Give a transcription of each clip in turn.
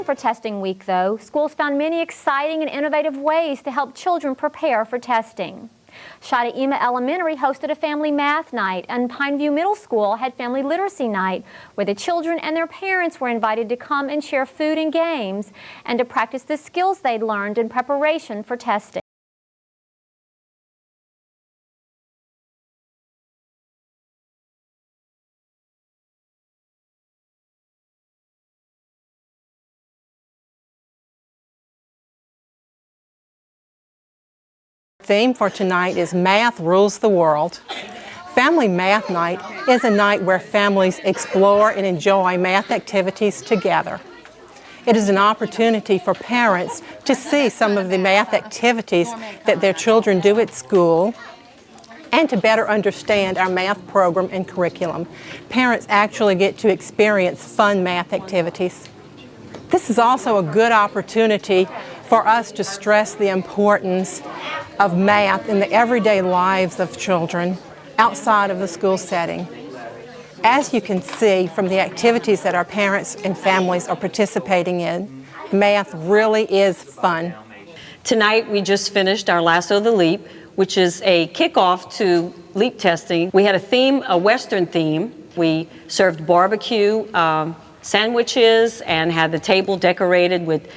For testing week, though, schools found many exciting and innovative ways to help children prepare for testing. Chahta-Ima Elementary hosted a family math night, and Pineview Middle School had family literacy night, where the children and their parents were invited to come and share food and games and to practice the skills they'd learned in preparation for testing. The theme for tonight is Math Rules the World. Family Math Night is a night where families explore and enjoy math activities together. It is an opportunity for parents to see some of the math activities that their children do at school and to better understand our math program and curriculum. Parents actually get to experience fun math activities. This is also a good opportunity for us to stress the importance of math in the everyday lives of children outside of the school setting. As you can see from the activities that our parents and families are participating in, math really is fun. Tonight we just finished our Lasso of the Leap, which is a kickoff to leap testing. We had a theme, a Western theme. We served barbecue sandwiches and had the table decorated with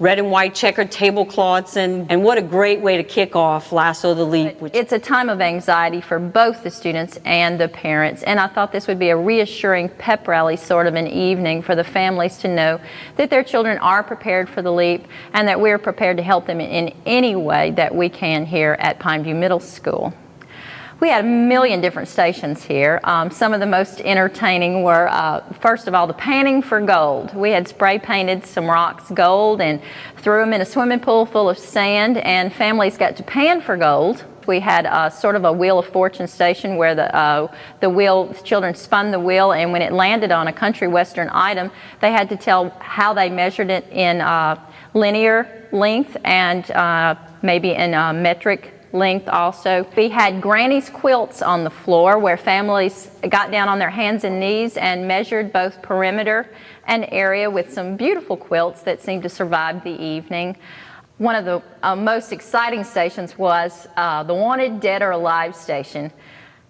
red and white checkered tablecloths, and what a great way to kick off Lasso of the Leap. It's a time of anxiety for both the students and the parents, and I thought this would be a reassuring pep rally sort of an evening for the families to know that their children are prepared for the leap and that we're prepared to help them in any way that we can here at Pineview Middle School. We had a million different stations here. Some of the most entertaining were, first of all, the panning for gold. We had spray painted some rocks gold and threw them in a swimming pool full of sand, and families got to pan for gold. We had sort of a Wheel of Fortune station where the children spun the wheel, and when it landed on a country western item, they had to tell how they measured it in linear length and maybe in metric length also. We had granny's quilts on the floor where families got down on their hands and knees and measured both perimeter and area with some beautiful quilts that seemed to survive the evening. One of the most exciting stations was the Wanted Dead or Alive station.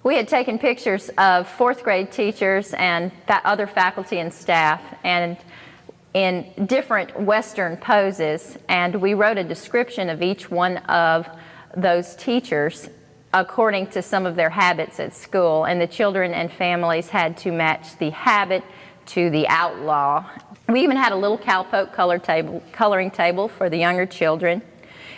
We had taken pictures of fourth grade teachers and other faculty and staff and in different Western poses, and we wrote a description of each one of those teachers according to some of their habits at school, and the children and families had to match the habit to the outlaw. We even had a little cowpoke coloring table for the younger children.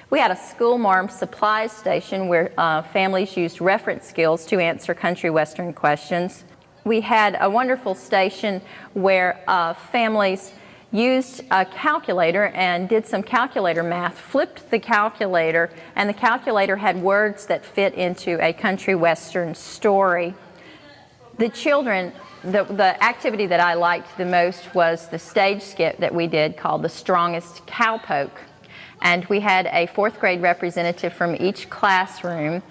We had a school marm supplies station where families used reference skills to answer country western questions. We had a wonderful station where families used a calculator and did some calculator math, flipped the calculator, and the calculator had words that fit into a country western story. The children, the activity that I liked the most was the stage skit that we did called The Strongest Cowpoke. And we had a fourth grade representative from each classroom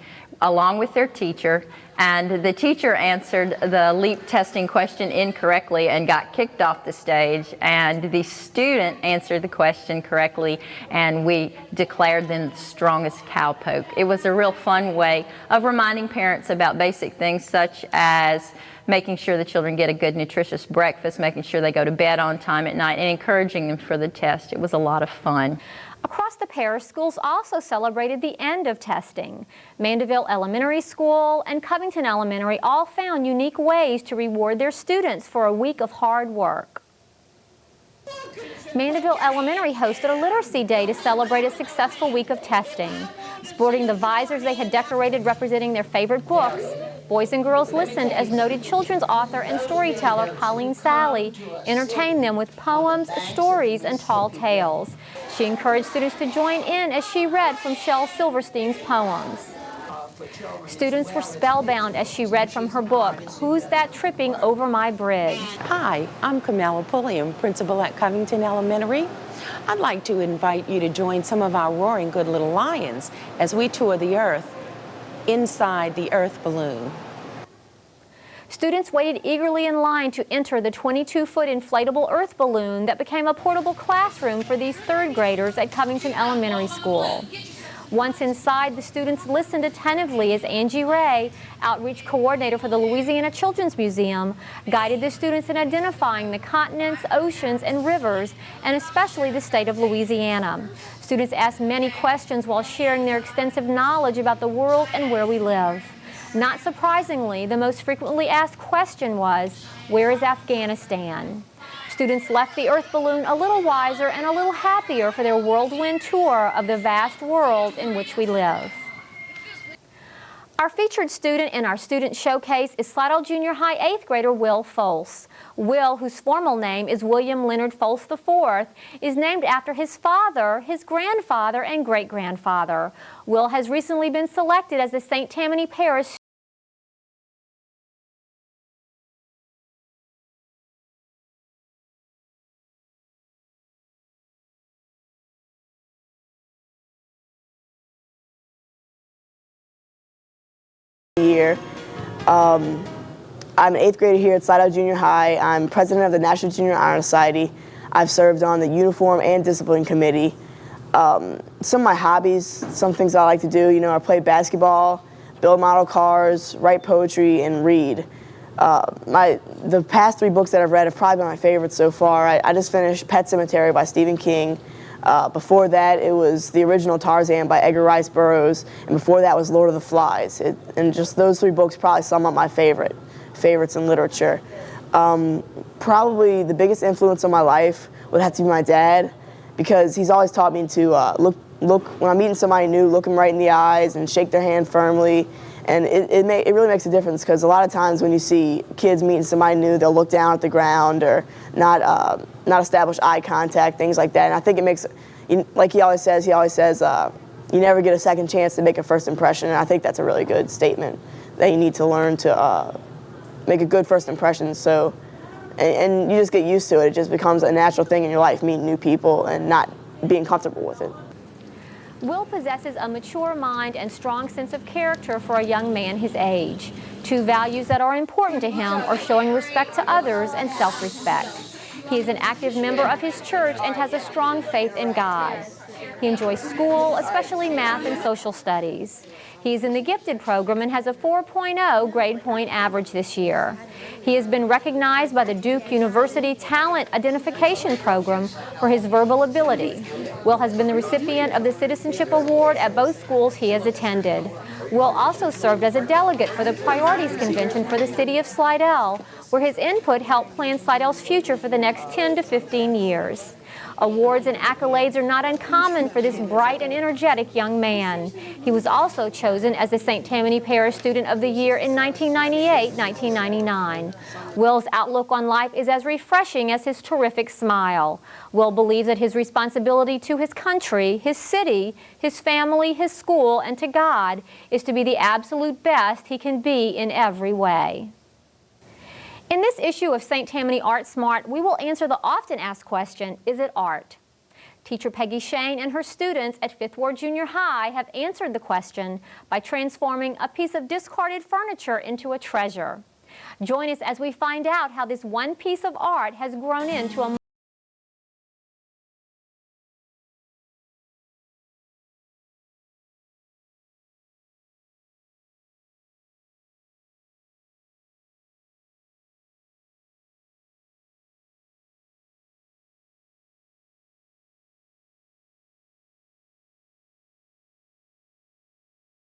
along with their teacher, and the teacher answered the leap testing question incorrectly and got kicked off the stage, and the student answered the question correctly, and we declared them the strongest cowpoke. It was a real fun way of reminding parents about basic things such as making sure the children get a good nutritious breakfast, making sure they go to bed on time at night, and encouraging them for the test. It was a lot of fun. Across the parish, schools also celebrated the end of testing. Mandeville Elementary School and Covington Elementary all found unique ways to reward their students for a week of hard work. Mandeville Elementary hosted a literacy day to celebrate a successful week of testing. Sporting the visors they had decorated representing their favorite books, boys and girls listened as noted children's author and storyteller Colleen Sally entertained them with poems, stories, and tall tales. She encouraged students to join in as she read from Shel Silverstein's poems. Students were spellbound as she read from her book, Who's That Tripping Over My Bridge? Hi, I'm Bouillion, principal at Covington Elementary. I'd like to invite you to join some of our roaring good little lions as we tour the earth inside the Earth balloon. Students waited eagerly in line to enter the 22-foot inflatable earth balloon that became a portable classroom for these third graders at Covington Elementary School. Once inside, the students listened attentively as Angie Ray, outreach coordinator for the Louisiana Children's Museum, guided the students in identifying the continents, oceans, and rivers, and especially the state of Louisiana. Students asked many questions while sharing their extensive knowledge about the world and where we live. Not surprisingly, the most frequently asked question was, "Where is Afghanistan?" Students left the earth balloon a little wiser and a little happier for their whirlwind tour of the vast world in which we live. Our featured student in our student showcase is Slidell Junior High 8th grader Will Folse. Will, whose formal name is William Leonard Folse IV, is named after his father, his grandfather, and great-grandfather. Will has recently been selected as the St. Tammany Parish year. I'm an 8th grader here at Slidell Junior High. I'm president of the National Junior Honor Society. I've served on the Uniform and Discipline Committee. Some of my hobbies, some things I like to do, I play basketball, build model cars, write poetry, and read. The past 3 books that I've read have probably been my favorites so far. I just finished Pet Sematary by Stephen King. Before that, it was the original Tarzan by Edgar Rice Burroughs, and before that was Lord of the Flies. And just those 3 books probably sum up my favorites in literature. Probably the biggest influence on my life would have to be my dad, because he's always taught me to look when I'm meeting somebody new, look them right in the eyes and shake their hand firmly. And it really makes a difference, because a lot of times when you see kids meeting somebody new, they'll look down at the ground or not establish eye contact, things like that. And I think it makes, like he always says, you never get a second chance to make a first impression. And I think that's a really good statement, that you need to learn to make a good first impression. So, and you just get used to it. It just becomes a natural thing in your life, meeting new people and not being comfortable with it. Will possesses a mature mind and strong sense of character for a young man his age. 2 values that are important to him are showing respect to others and self-respect. He is an active member of his church and has a strong faith in God. He enjoys school, especially math and social studies. He's in the gifted program and has a 4.0 grade point average this year. He has been recognized by the Duke University Talent Identification Program for his verbal ability. Will has been the recipient of the Citizenship Award at both schools he has attended. Will also served as a delegate for the Priorities Convention for the City of Slidell, where his input helped plan Slidell's future for the next 10 to 15 years. Awards and accolades are not uncommon for this bright and energetic young man. He was also chosen as the St. Tammany Parish Student of the Year in 1998-1999. Will's outlook on life is as refreshing as his terrific smile. Will believes that his responsibility to his country, his city, his family, his school, and to God is to be the absolute best he can be in every way. In this issue of St. Tammany Art Smart, we will answer the often asked question, is it art? Teacher Peggy Shane and her students at 5th Ward Junior High have answered the question by transforming a piece of discarded furniture into a treasure. Join us as we find out how this one piece of art has grown into a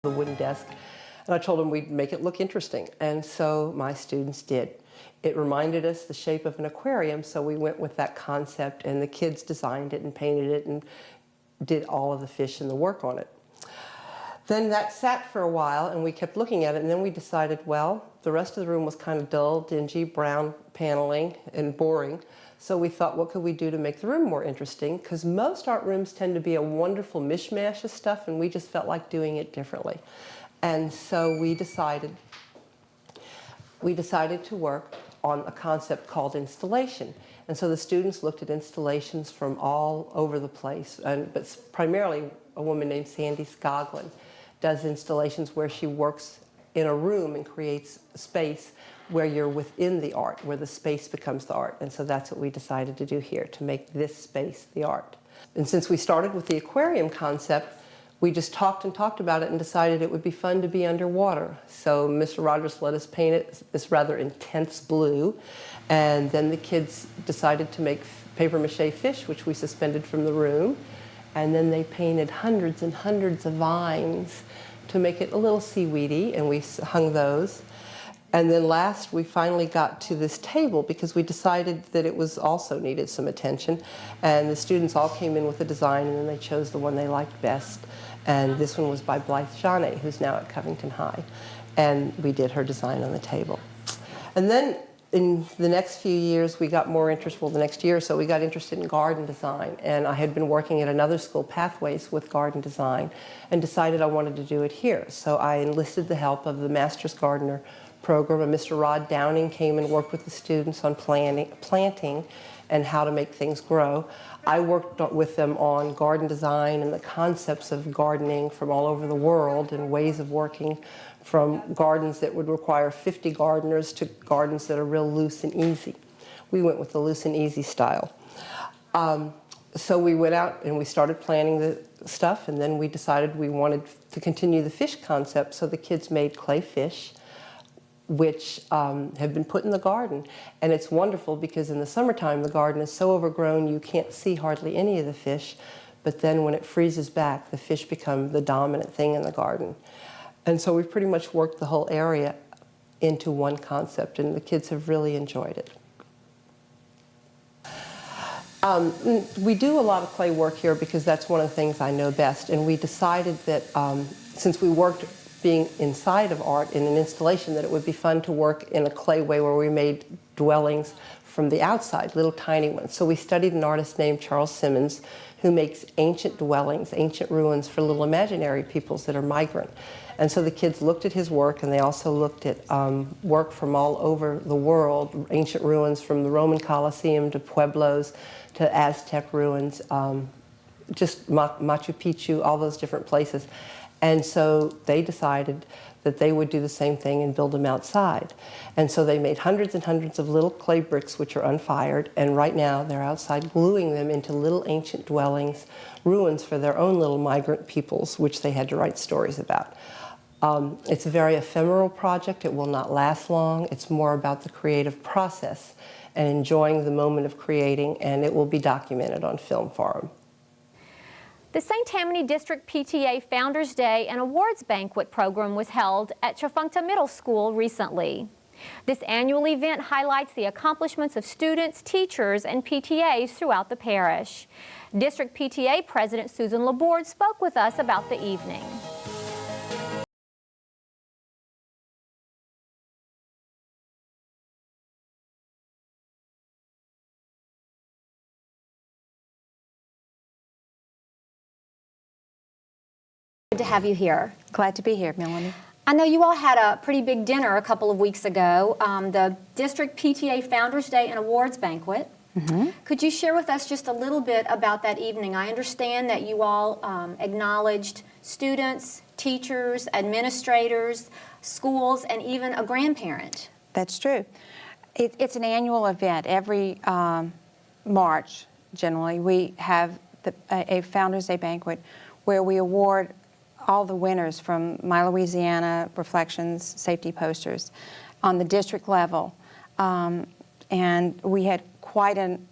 the wooden desk, and I told them we'd make it look interesting, and so my students did. It reminded us the shape of an aquarium, so we went with that concept, and the kids designed it and painted it and did all of the fish and the work on it. Then that sat for a while, and we kept looking at it, and then we decided, well, the rest of the room was kind of dull, dingy, brown paneling, and boring. So we thought, what could we do to make the room more interesting? Because most art rooms tend to be a wonderful mishmash of stuff, and we just felt like doing it differently. And so we decided to work on a concept called installation. And so the students looked at installations from all over the place, but primarily a woman named Sandy Scoglin does installations where she works in a room and creates space where you're within the art, where the space becomes the art. And so that's what we decided to do here, to make this space the art. And since we started with the aquarium concept, we just talked and talked about it and decided it would be fun to be underwater. So Mr. Rogers let us paint it this rather intense blue. And then the kids decided to make papier-mâché fish, which we suspended from the room. And then they painted hundreds and hundreds of vines to make it a little seaweedy, and we hung those. And then last, we finally got to this table because we decided that it was also needed some attention. And the students all came in with a design, and then they chose the one they liked best. And this one was by Blythe Jane, who's now at Covington High. And we did her design on the table. And then in the next few years, we got more interest, well, the next year or so, we got interested in garden design. And I had been working at another school, Pathways, with garden design, and decided I wanted to do it here. So I enlisted the help of the Master's Gardener program, and Mr. Rod Downing came and worked with the students on planting and how to make things grow. I worked with them on garden design and the concepts of gardening from all over the world and ways of working, from gardens that would require 50 gardeners to gardens that are real loose and easy. We went with the loose and easy style. So we went out and we started planning the stuff, and then we decided we wanted to continue the fish concept, so the kids made clay fish, which have been put in the garden. And it's wonderful because in the summertime the garden is so overgrown you can't see hardly any of the fish, but then when it freezes back, the fish become the dominant thing in the garden. And so we pretty much worked the whole area into one concept, and the kids have really enjoyed it. We do a lot of clay work here because that's one of the things I know best, and we decided that since we worked being inside of art in an installation, that it would be fun to work in a clay way where we made dwellings from the outside, little tiny ones. So we studied an artist named Charles Simmons who makes ancient dwellings, ancient ruins for little imaginary peoples that are migrant. And so the kids looked at his work, and they also looked at work from all over the world, ancient ruins from the Roman Colosseum to Pueblos to Aztec ruins, just Machu Picchu, all those different places. And so they decided that they would do the same thing and build them outside. And so they made hundreds and hundreds of little clay bricks which are unfired, and right now they're outside gluing them into little ancient dwellings, ruins for their own little migrant peoples, which they had to write stories about. It's a very ephemeral project. It will not last long. It's more about the creative process and enjoying the moment of creating, and it will be documented on film for them. The St. Tammany District PTA Founders Day and Awards Banquet program was held at Chahta-Ima Middle School recently. This annual event highlights the accomplishments of students, teachers, and PTAs throughout the parish. District PTA President Susan Laborde spoke with us about the evening. Good to have you here. Glad to be here, Melanie. I know you all had a pretty big dinner a couple of weeks ago, the District PTA Founders Day and Awards Banquet. Mm-hmm. Could you share with us just a little bit about that evening? I understand that you all acknowledged students, teachers, administrators, schools, and even a grandparent. That's true. It's an annual event. Every March, generally, we have a Founders Day banquet where we award all the winners from My Louisiana, Reflections, Safety Posters on the district level. And we had quite an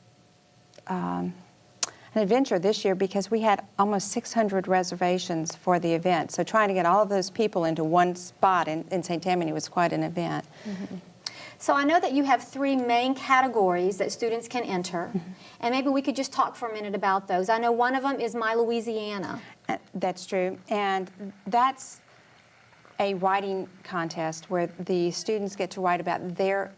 adventure this year because we had almost 600 reservations for the event. So trying to get all of those people into one spot in St. Tammany was quite an event. Mm-hmm. So I know that you have three main categories that students can enter, mm-hmm. and maybe we could just talk for a minute about those. I know one of them is My Louisiana. That's true, and that's a writing contest where the students get to write about their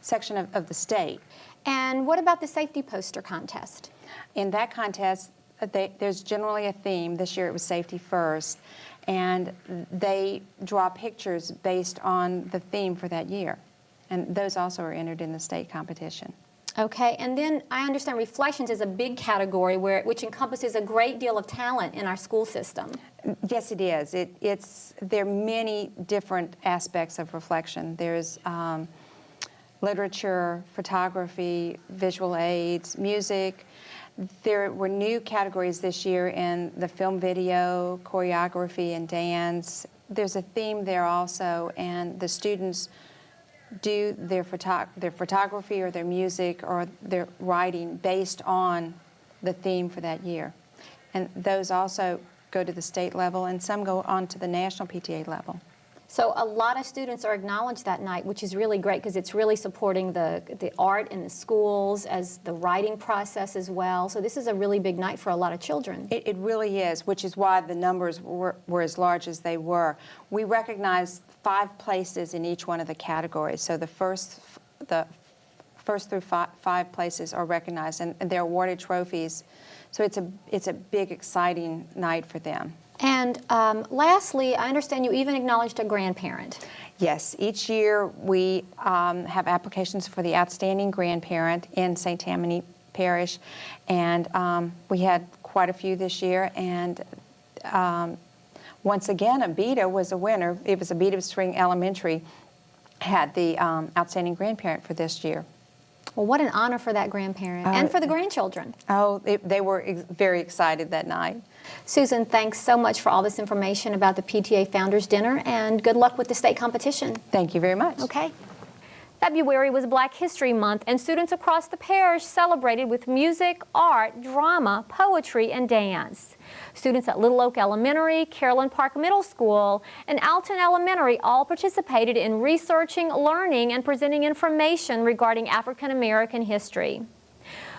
section of the state. And what about the safety poster contest? In that contest, there's generally a theme. This year it was safety first, and they draw pictures based on the theme for that year. And those also are entered in the state competition. Okay, and then I understand reflections is a big category which encompasses a great deal of talent in our school system. Yes, it is. There are many different aspects of reflection. There's literature, photography, visual aids, music. There were new categories this year in the film video, choreography, and dance. There's a theme there also, and the students do their photography or their music or their writing based on the theme for that year. And those also go to the state level, and some go on to the national PTA level. So a lot of students are acknowledged that night, which is really great because it's really supporting the art in the schools as the writing process as well. So this is a really big night for a lot of children. It really is, which is why the numbers were as large as they were. We recognized 5 places in each one of the categories. So the first through five places are recognized, and they're awarded trophies. So it's a big, exciting night for them. And lastly, I understand you even acknowledged a grandparent. Yes, each year we have applications for the outstanding grandparent in St. Tammany Parish, and we had quite a few this year, and once again, Abita was a winner. It was Abita Spring Elementary had the outstanding grandparent for this year. Well, what an honor for that grandparent and for the grandchildren. Oh, they were very excited that night. Susan, thanks so much for all this information about the PTA Founders Dinner, and good luck with the state competition. Thank you very much. Okay. February was Black History Month, and students across the parish celebrated with music, art, drama, poetry, and dance. Students at Little Oak Elementary, Carolyn Park Middle School, and Alton Elementary all participated in researching, learning, and presenting information regarding African American history.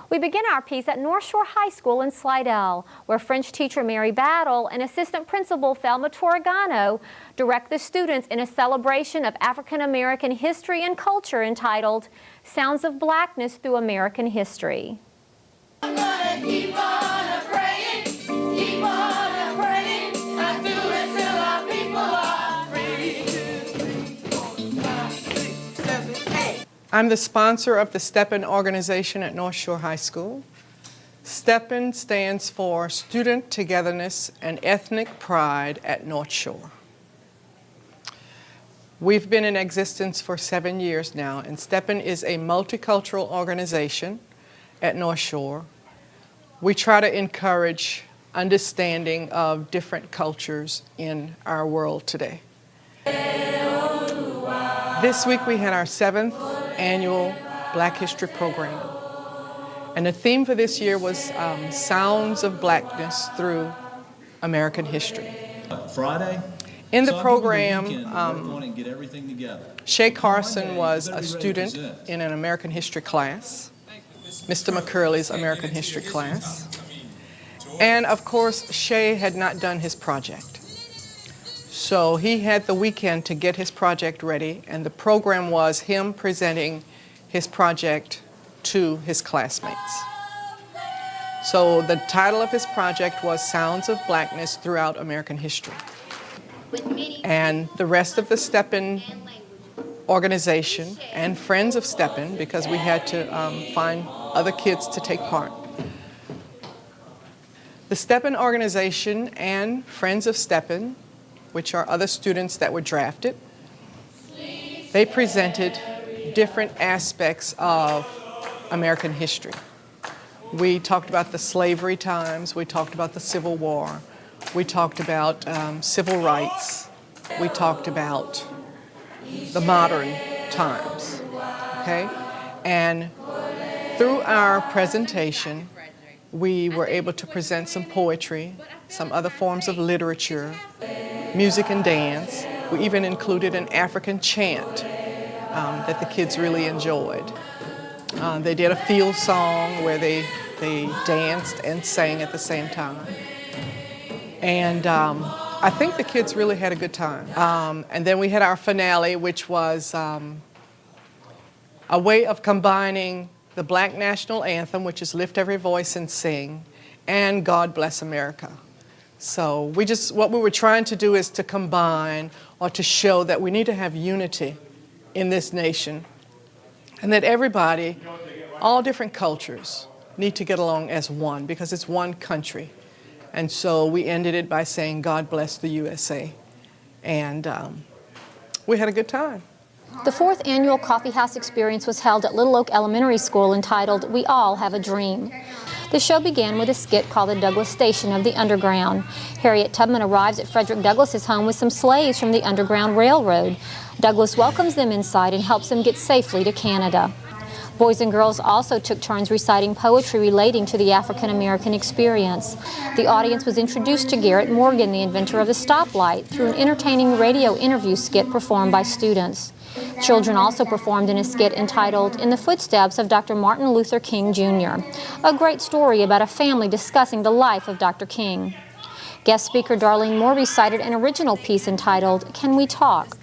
We begin our piece at North Shore High School in Slidell, where French teacher Mary Battle and Assistant Principal Thelma Torregano direct the students in a celebration of African American history and culture entitled Sounds of Blackness Through American History. I'm gonna keep on praying, keep on praying, and do it till our people are free. 2, 3, 4, 5, 6, 7, 8. I'm the sponsor of the STEPN organization at North Shore High School. STEPN stands for Student Togetherness and Ethnic Pride at North Shore. We've been in existence for 7 years now, and STEPN is a multicultural organization at North Shore. We try to encourage understanding of different cultures in our world today. This week we had our 7th annual Black History program, and the theme for this year was Sounds of Blackness Through American History. Friday. In the program, Shay Carson Carson was a student in an American history class, Mr. McCurley's American history class, and of course Shay had not done his project. So he had the weekend to get his project ready, and the program was him presenting his project to his classmates. So the title of his project was Sounds of Blackness Throughout American History. And the rest of the STEPN organization and friends of STEPN, because we had to find other kids to take part. The STEPN organization and friends of STEPN, which are other students that were drafted, they presented different aspects of American history. We talked about the slavery times, we talked about the Civil War, we talked about civil rights, we talked about the modern times, okay? And through our presentation, we were able to present some poetry, some other forms of literature, music and dance. We even included an African chant that the kids really enjoyed. They did a field song where they danced and sang at the same time. And I think the kids really had a good time. And then we had our finale, which was a way of combining the Black National Anthem, which is Lift Every Voice and Sing, and God Bless America. So what we were trying to do is to combine or to show that we need to have unity in this nation, and that everybody all different cultures need to get along as one because it's one country. And so we ended it by saying, God bless the USA. And we had a good time. The 4th annual Coffee House experience was held at Little Oak Elementary School entitled We All Have a Dream. The show began with a skit called the Douglas Station of the Underground. Harriet Tubman arrives at Frederick Douglass's home with some slaves from the Underground Railroad. Douglas welcomes them inside and helps them get safely to Canada. Boys and girls also took turns reciting poetry relating to the African American experience. The audience was introduced to Garrett Morgan, the inventor of the stoplight, through an entertaining radio interview skit performed by students. Children also performed in a skit entitled In the Footsteps of Dr. Martin Luther King, Jr., a great story about a family discussing the life of Dr. King. Guest speaker Darlene Moore recited an original piece entitled Can We Talk?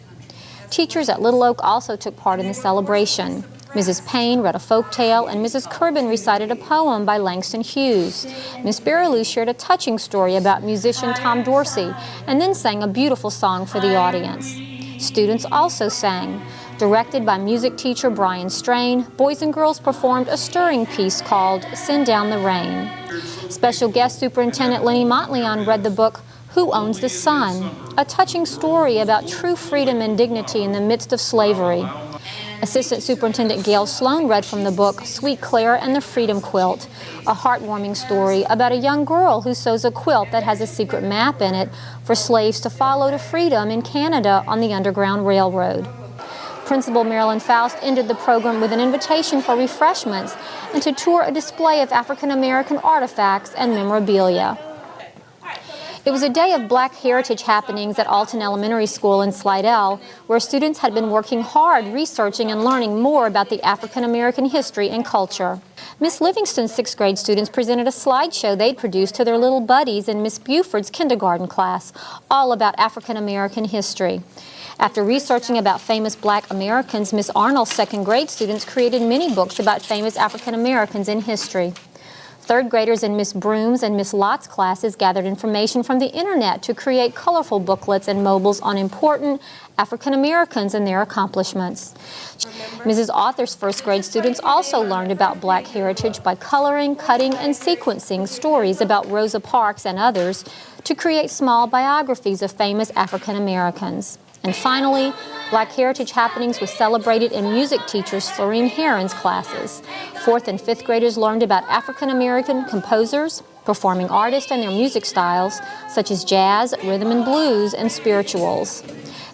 Teachers at Little Oak also took part in the celebration. Mrs. Payne read a folk tale, and Mrs. Curbin recited a poem by Langston Hughes. Miss Barrelou shared a touching story about musician Tom Dorsey, and then sang a beautiful song for the audience. Students also sang. Directed by music teacher Brian Strain, boys and girls performed a stirring piece called Send Down the Rain. Special guest superintendent Lenny Montleon read the book Who Owns the Sun?, a touching story about true freedom and dignity in the midst of slavery. Assistant Superintendent Gail Sloan read from the book Sweet Claire and the Freedom Quilt, a heartwarming story about a young girl who sews a quilt that has a secret map in it for slaves to follow to freedom in Canada on the Underground Railroad. Principal Marilyn Faust ended the program with an invitation for refreshments and to tour a display of African American artifacts and memorabilia. It was a day of Black heritage happenings at Alton Elementary School in Slidell, where students had been working hard researching and learning more about the African American history and culture. Miss Livingston's 6th grade students presented a slideshow they'd produced to their little buddies in Miss Buford's kindergarten class, all about African American history. After researching about famous Black Americans, Miss Arnold's 2nd grade students created mini books about famous African Americans in history. 3rd graders in Miss Broom's and Miss Lott's classes gathered information from the internet to create colorful booklets and mobiles on important African Americans and their accomplishments. Mrs. Author's 1st grade students also learned about Black heritage by coloring, cutting, and sequencing stories about Rosa Parks and others to create small biographies of famous African Americans. And finally, Black Heritage Happenings was celebrated in music teachers Florine Heron's classes. 4th and 5th graders learned about African American composers, performing artists, and their music styles, such as jazz, rhythm and blues, and spirituals.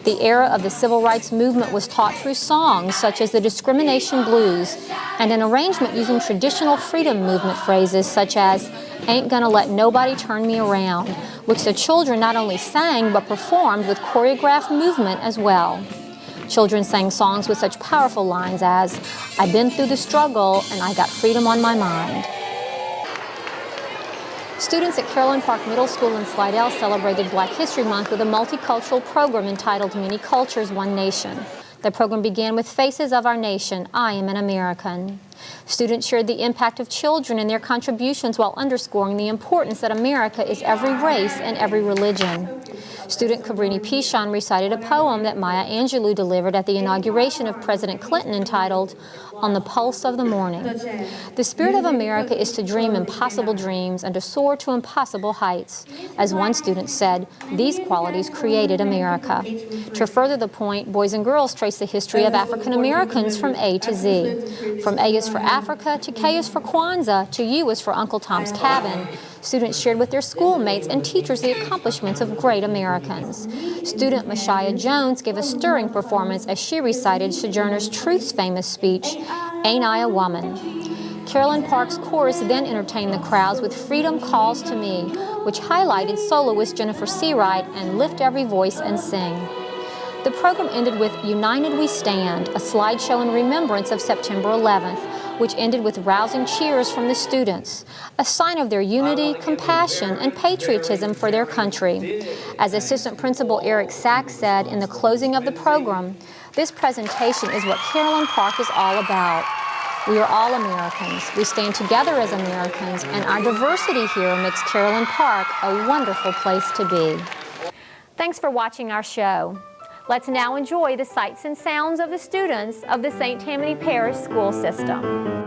The era of the civil rights movement was taught through songs such as the Discrimination Blues and an arrangement using traditional freedom movement phrases such as Ain't Gonna Let Nobody Turn Me Around, which the children not only sang but performed with choreographed movement as well. Children sang songs with such powerful lines as, I've been through the struggle and I got freedom on my mind. Students at Carolyn Park Middle School in Slidell celebrated Black History Month with a multicultural program entitled Many Cultures, One Nation. The program began with Faces of Our Nation, I Am an American. Students shared the impact of children and their contributions while underscoring the importance that America is every race and every religion. Student Cabrini Pichon recited a poem that Maya Angelou delivered at the inauguration of President Clinton entitled, On the Pulse of the Morning. The spirit of America is to dream impossible dreams and to soar to impossible heights. As one student said, these qualities created America. To further the point, boys and girls trace the history of African Americans from A to Z. From A is for Africa, to K is for Kwanzaa, to U is for Uncle Tom's Cabin. Students shared with their schoolmates and teachers the accomplishments of great Americans. Student Mashia Jones gave a stirring performance as she recited Sojourner Truth's famous speech, Ain't I a Woman? Carolyn Park's chorus then entertained the crowds with Freedom Calls to Me, which highlighted soloist Jennifer Seawright and Lift Every Voice and Sing. The program ended with United We Stand, a slideshow in remembrance of September 11th, which ended with rousing cheers from the students, a sign of their unity, compassion, and patriotism for their country. As Assistant Principal Eric Sachs said in the closing of the program, this presentation is what Carolyn Park is all about. We are all Americans. We stand together as Americans, and our diversity here makes Carolyn Park a wonderful place to be. Thanks for watching our show. Let's now enjoy the sights and sounds of the students of the St. Tammany Parish School System.